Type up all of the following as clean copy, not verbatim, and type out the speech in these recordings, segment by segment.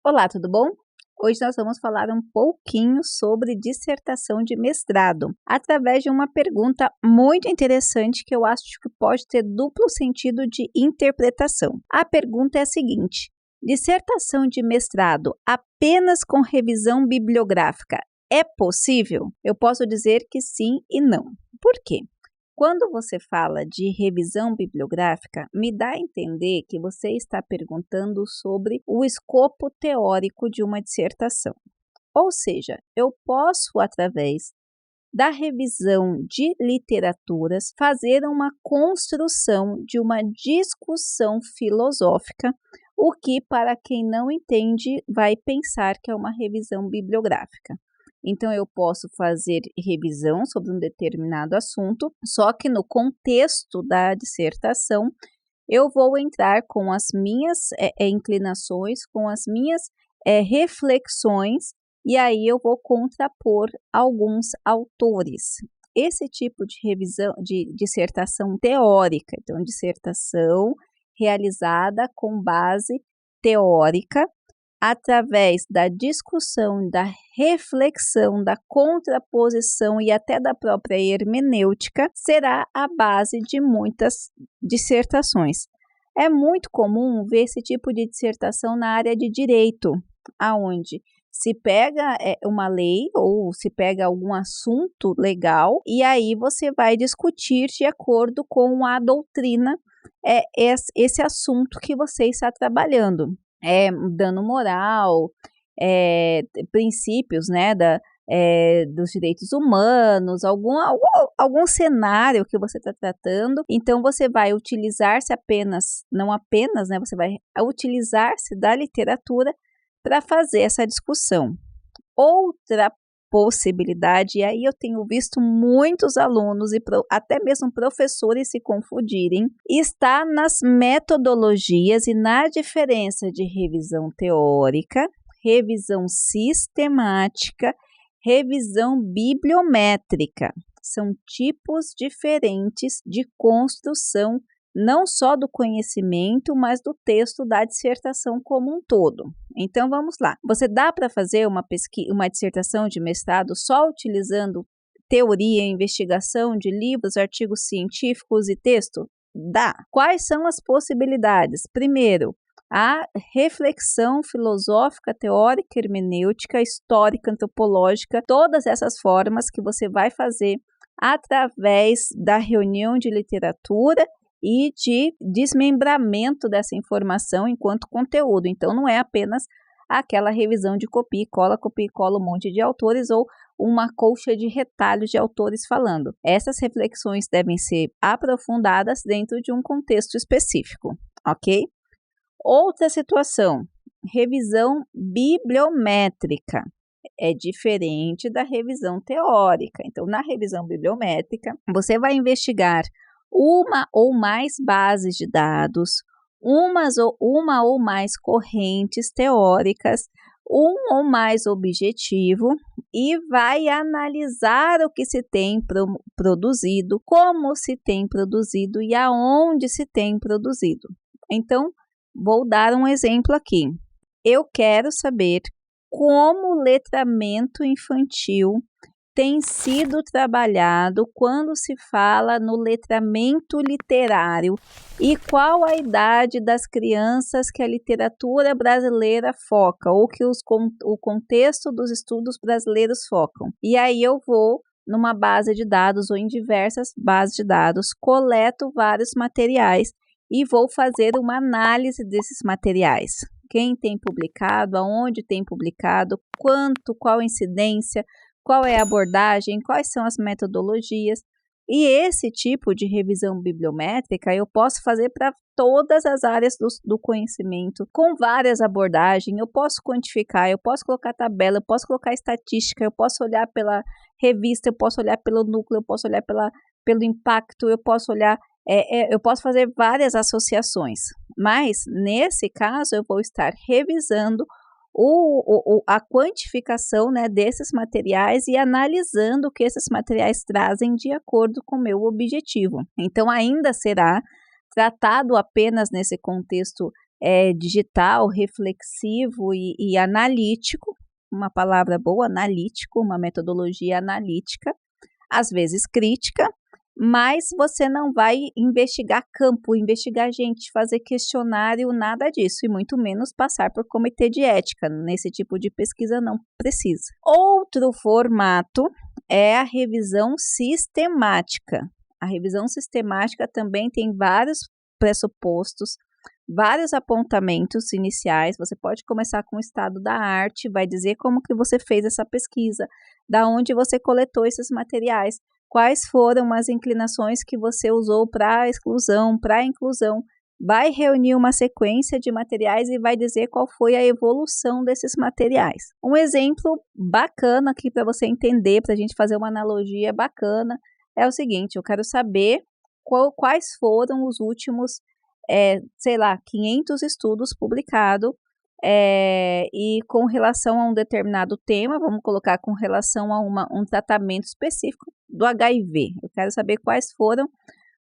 Olá, tudo bom? Hoje nós vamos falar um pouquinho sobre dissertação de mestrado, através de uma pergunta muito interessante que eu acho que pode ter duplo sentido de interpretação. A pergunta é a seguinte: dissertação de mestrado apenas com revisão bibliográfica é possível? Eu posso dizer que sim e não. Por quê? Quando você fala de revisão bibliográfica, me dá a entender que você está perguntando sobre o escopo teórico de uma dissertação. Ou seja, eu posso, através da revisão de literaturas, fazer uma construção de uma discussão filosófica, o que, para quem não entende, vai pensar que é uma revisão bibliográfica. Então, eu posso fazer revisão sobre um determinado assunto, só que no contexto da dissertação, eu vou entrar com as minhas inclinações, com as minhas reflexões, e aí eu vou contrapor alguns autores. Esse tipo de revisão, de dissertação teórica, então, dissertação realizada com base teórica, através da discussão, da reflexão, da contraposição e até da própria hermenêutica, será a base de muitas dissertações. É muito comum ver esse tipo de dissertação na área de direito, aonde se pega uma lei ou se pega algum assunto legal e aí você vai discutir de acordo com a doutrina esse assunto que você está trabalhando. Dano moral, princípios, né, dos direitos humanos, algum cenário que você está tratando. Então, você vai utilizar-se não apenas, né, você vai utilizar-se da literatura para fazer essa discussão. Outra possibilidade, e aí eu tenho visto muitos alunos e até mesmo professores se confundirem, está nas metodologias e na diferença de revisão teórica, revisão sistemática, revisão bibliométrica. São tipos diferentes de construção, não só do conhecimento, mas do texto da dissertação como um todo. Então, vamos lá. Você dá para fazer uma dissertação de mestrado só utilizando teoria e investigação de livros, artigos científicos e texto? Dá. Quais são as possibilidades? Primeiro, a reflexão filosófica, teórica, hermenêutica, histórica, antropológica, todas essas formas que você vai fazer através da reunião de literatura e de desmembramento dessa informação enquanto conteúdo. Então, não é apenas aquela revisão de copia e cola um monte de autores ou uma colcha de retalhos de autores falando. Essas reflexões devem ser aprofundadas dentro de um contexto específico, ok? Outra situação, revisão bibliométrica. É diferente da revisão teórica. Então, na revisão bibliométrica, você vai investigar uma ou mais bases de dados, uma ou mais correntes teóricas, um ou mais objetivo e vai analisar o que se tem produzido, como se tem produzido e aonde se tem produzido. Então, vou dar um exemplo aqui. Eu quero saber como o letramento infantil tem sido trabalhado quando se fala no letramento literário e qual a idade das crianças que a literatura brasileira foca ou que o contexto dos estudos brasileiros focam. E aí eu vou numa base de dados ou em diversas bases de dados, coleto vários materiais e vou fazer uma análise desses materiais. Quem tem publicado, aonde tem publicado, qual a incidência, qual é a abordagem, quais são as metodologias. E esse tipo de revisão bibliométrica eu posso fazer para todas as áreas do conhecimento, com várias abordagens. Eu posso quantificar, eu posso colocar tabela, eu posso colocar estatística, eu posso olhar pela revista, eu posso olhar pelo núcleo, eu posso olhar pelo impacto, eu posso olhar, eu posso fazer várias associações. Mas, nesse caso, eu vou estar revisando a quantificação, né, desses materiais e analisando o que esses materiais trazem de acordo com o meu objetivo. Então, ainda será tratado apenas nesse contexto digital, reflexivo e analítico, uma palavra boa, analítico, uma metodologia analítica, às vezes crítica, mas você não vai investigar campo, investigar gente, fazer questionário, nada disso, e muito menos passar por comitê de ética. Nesse tipo de pesquisa não precisa. Outro formato é a revisão sistemática. A revisão sistemática também tem vários pressupostos, vários apontamentos iniciais. Você pode começar com o estado da arte, vai dizer como que você fez essa pesquisa, da onde você coletou esses materiais, quais foram as inclinações que você usou para exclusão, para inclusão. Vai reunir uma sequência de materiais e vai dizer qual foi a evolução desses materiais. Um exemplo bacana aqui para você entender, para a gente fazer uma analogia bacana, é o seguinte: eu quero saber quais foram os últimos 500 estudos publicados e com relação a um determinado tema, vamos colocar com relação a um tratamento específico do HIV. Eu quero saber quais foram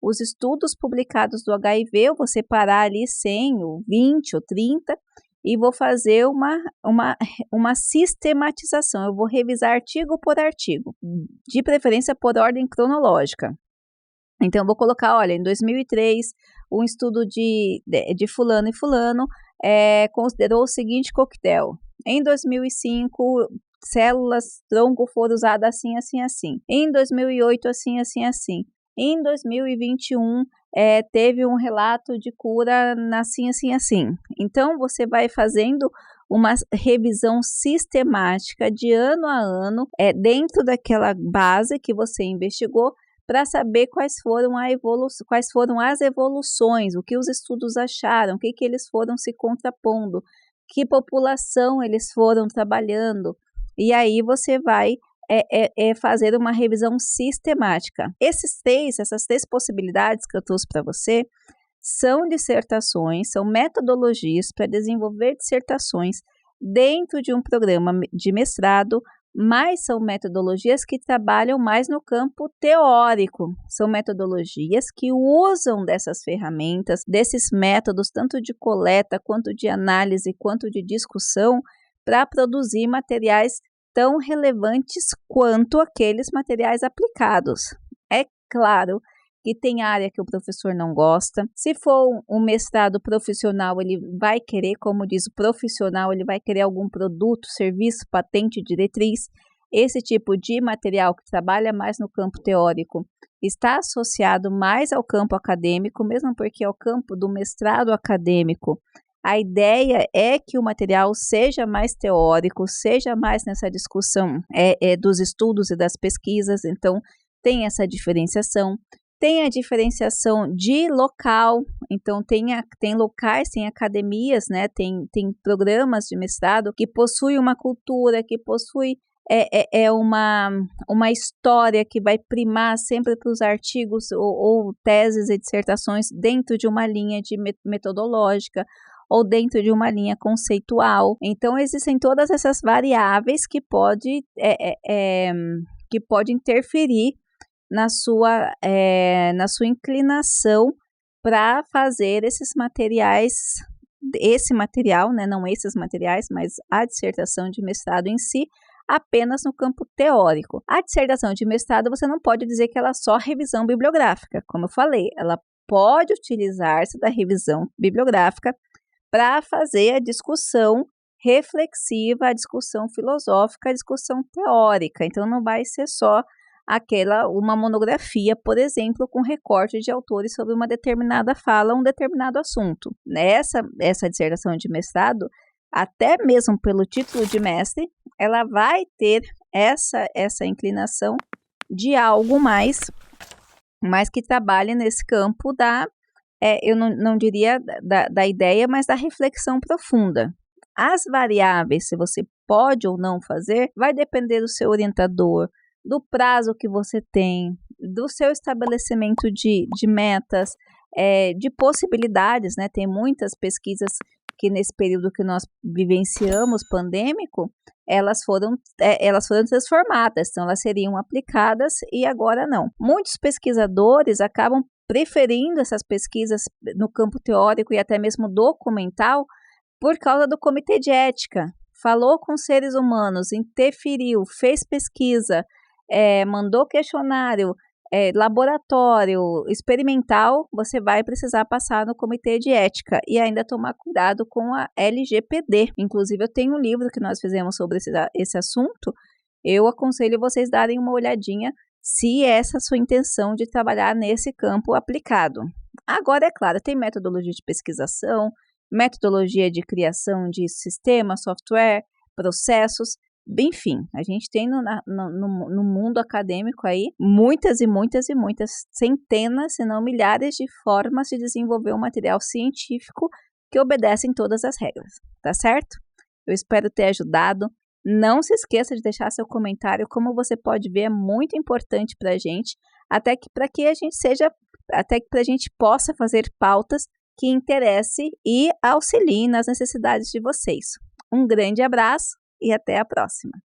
os estudos publicados do HIV, eu vou separar ali 100, ou 20, ou 30, e vou fazer uma sistematização. Eu vou revisar artigo por artigo, de preferência por ordem cronológica. Então, eu vou colocar, olha, em 2003, um estudo de fulano e fulano considerou o seguinte coquetel. Em 2005, células tronco foram usadas assim, assim, assim. Em 2008, assim, assim, assim. Em 2021, teve um relato de cura assim, assim, assim. Então, você vai fazendo uma revisão sistemática de ano a ano, dentro daquela base que você investigou, para saber quais foram as evoluções, o que os estudos acharam, o que eles foram se contrapondo, que população eles foram trabalhando, e aí você vai fazer uma revisão sistemática. Essas três possibilidades que eu trouxe para você são dissertações, são metodologias para desenvolver dissertações dentro de um programa de mestrado, mas são metodologias que trabalham mais no campo teórico. São metodologias que usam dessas ferramentas, desses métodos, tanto de coleta, quanto de análise, quanto de discussão, para produzir materiais tão relevantes quanto aqueles materiais aplicados. É claro que tem área que o professor não gosta. Se for um mestrado profissional, ele vai querer, como diz o profissional, ele vai querer algum produto, serviço, patente, diretriz. Esse tipo de material que trabalha mais no campo teórico está associado mais ao campo acadêmico, mesmo porque é o campo do mestrado acadêmico. A ideia é que o material seja mais teórico, seja mais nessa discussão dos estudos e das pesquisas. Então, tem essa diferenciação. Tem a diferenciação de local, então tem locais, tem academias, né? Tem programas de mestrado que possuem uma cultura, que possui uma história que vai primar sempre para os artigos ou teses e dissertações dentro de uma linha metodológica ou dentro de uma linha conceitual. Então, existem todas essas variáveis que pode interferir na sua inclinação para fazer esses materiais, esse material, né, não esses materiais, mas a dissertação de mestrado em si, apenas no campo teórico. A dissertação de mestrado, você não pode dizer que ela é só revisão bibliográfica, como eu falei, ela pode utilizar-se da revisão bibliográfica para fazer a discussão reflexiva, a discussão filosófica, a discussão teórica. Então, não vai ser só uma monografia, por exemplo, com recorte de autores sobre uma determinada fala, um determinado assunto. Essa dissertação de mestrado, até mesmo pelo título de mestre, ela vai ter essa inclinação de algo mais que trabalhe nesse campo eu não diria da ideia, mas da reflexão profunda. As variáveis, se você pode ou não fazer, vai depender do seu orientador, do prazo que você tem, do seu estabelecimento de metas, de possibilidades, né? Tem muitas pesquisas que nesse período que nós vivenciamos pandêmico, elas foram transformadas, então elas seriam aplicadas e agora não. Muitos pesquisadores acabam preferindo essas pesquisas no campo teórico e até mesmo documental por causa do comitê de ética. Falou com seres humanos, interferiu, fez pesquisa, mandou questionário, laboratório, experimental, você vai precisar passar no comitê de ética e ainda tomar cuidado com a LGPD. Inclusive, eu tenho um livro que nós fizemos sobre esse assunto. Eu aconselho vocês darem uma olhadinha se essa é a sua intenção de trabalhar nesse campo aplicado. Agora, é claro, tem metodologia de pesquisação, metodologia de criação de sistema, software, processos, enfim, a gente tem no mundo acadêmico aí muitas e muitas e muitas centenas, se não milhares de formas de desenvolver um material científico que obedecem todas as regras, tá certo? Eu espero ter ajudado. Não se esqueça de deixar seu comentário, como você pode ver, é muito importante para a gente, até que para a gente possa fazer pautas que interessem e auxiliem nas necessidades de vocês. Um grande abraço e até a próxima!